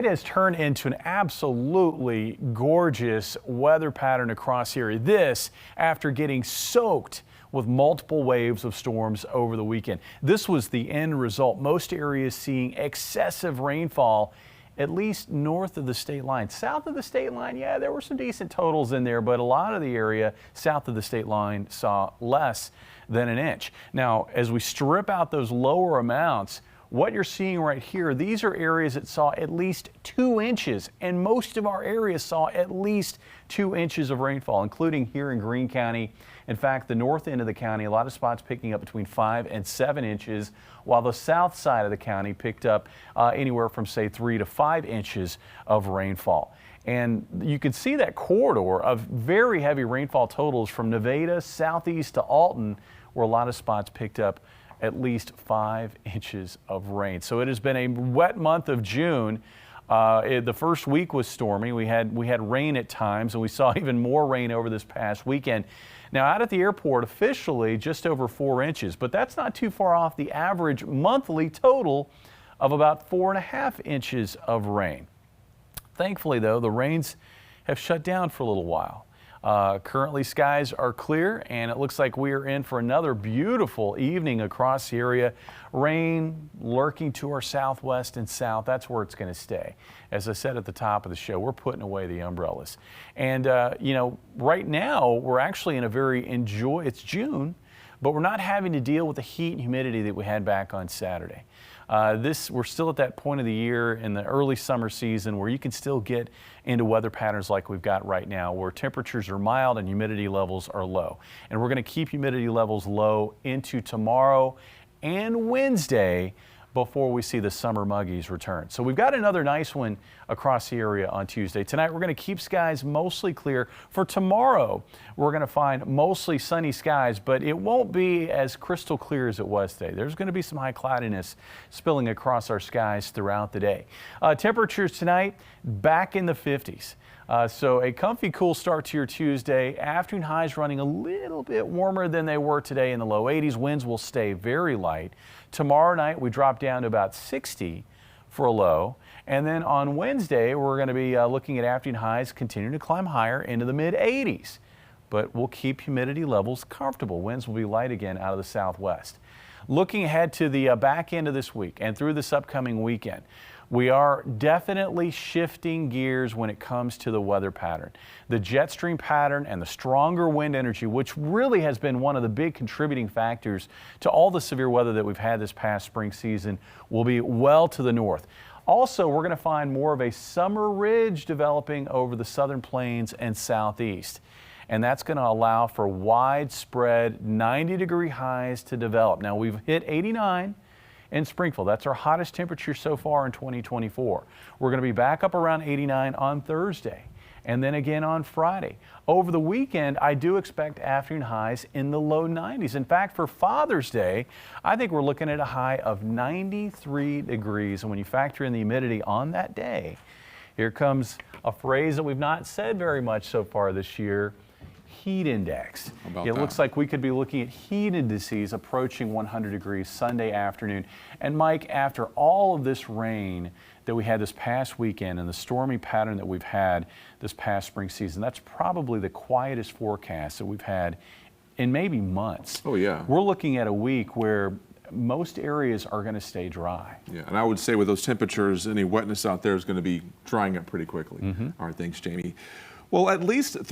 It has turned into an absolutely gorgeous weather pattern across here. This after getting soaked with multiple waves of storms over the weekend. This was the end result. Most areas seeing excessive rainfall, at least north of the state line. South of the state line, yeah, there were some decent totals in there, but a lot of the area south of the state line saw less than an inch. Now, as we strip out those lower amounts, what you're seeing right here, these are areas that saw at least 2 inches, and most of our areas saw at least 2 inches of rainfall, including here in Greene County. In fact, the north end of the county, a lot of spots picking up between 5 and 7 inches, while the south side of the county picked up anywhere from, say, 3 to 5 inches of rainfall. And you can see that corridor of very heavy rainfall totals from Nevada southeast to Alton, where a lot of spots picked up at least 5 inches of rain. So it has been a wet month of June. The first week was stormy. We had rain at times, and we saw even more rain over this past weekend. Now, out at the airport, officially just over 4 inches, but that's not too far off the average monthly total of about 4.5 inches of rain. Thankfully, though, the rains have shut down for a little while. Currently, skies are clear, and it looks like we are in for another beautiful evening across the area. Rain lurking to our southwest and south. That's where it's going to stay. As I said at the top of the show, we're putting away the umbrellas. And, you know, right now, we're actually in a it's June, but we're not having to deal with the heat and humidity that we had back on Saturday. We're still at that point of the year in the early summer season where you can still get into weather patterns like we've got right now, where temperatures are mild and humidity levels are low. And we're going to keep humidity levels low into tomorrow and Wednesday before we see the summer muggies return. So we've got another nice one across the area on Tuesday. Tonight, we're going to keep skies mostly clear. For tomorrow, we're going to find mostly sunny skies, but it won't be as crystal clear as it was today. There's going to be some high cloudiness spilling across our skies throughout the day. Temperatures tonight, back in the 50s. So a comfy, cool start to your Tuesday. Afternoon highs running a little bit warmer than they were today in the low 80s. Winds will stay very light. Tomorrow night, we drop down to about 60 for a low. And then on Wednesday, we're going to be looking at afternoon highs continuing to climb higher into the mid 80s. But we'll keep humidity levels comfortable. Winds will be light again out of the southwest. Looking ahead to the back end of this week and through this upcoming weekend, we are definitely shifting gears when it comes to the weather pattern. The jet stream pattern and the stronger wind energy, which really has been one of the big contributing factors to all the severe weather that we've had this past spring season, will be well to the north. Also, we're going to find more of a summer ridge developing over the southern plains and southeast. And that's going to allow for widespread 90-degree highs to develop. Now, we've hit 89 in Springfield. That's our hottest temperature so far in 2024. We're going to be back up around 89 on Thursday and then again on Friday. Over the weekend, I do expect afternoon highs in the low 90s. In fact, for Father's Day, I think we're looking at a high of 93 degrees. And when you factor in the humidity on that day, here comes a phrase that we've not said very much so far this year: heat index. It looks like we could be looking at heat indices approaching 100 degrees Sunday afternoon. And Mike, after all of this rain that we had this past weekend and the stormy pattern that we've had this past spring season, that's probably the quietest forecast that we've had in maybe months. Oh, yeah. We're looking at a week where most areas are going to stay dry. Yeah, and I would say with those temperatures, any wetness out there is going to be drying up pretty quickly. All right, thanks, Jamie. Well, at least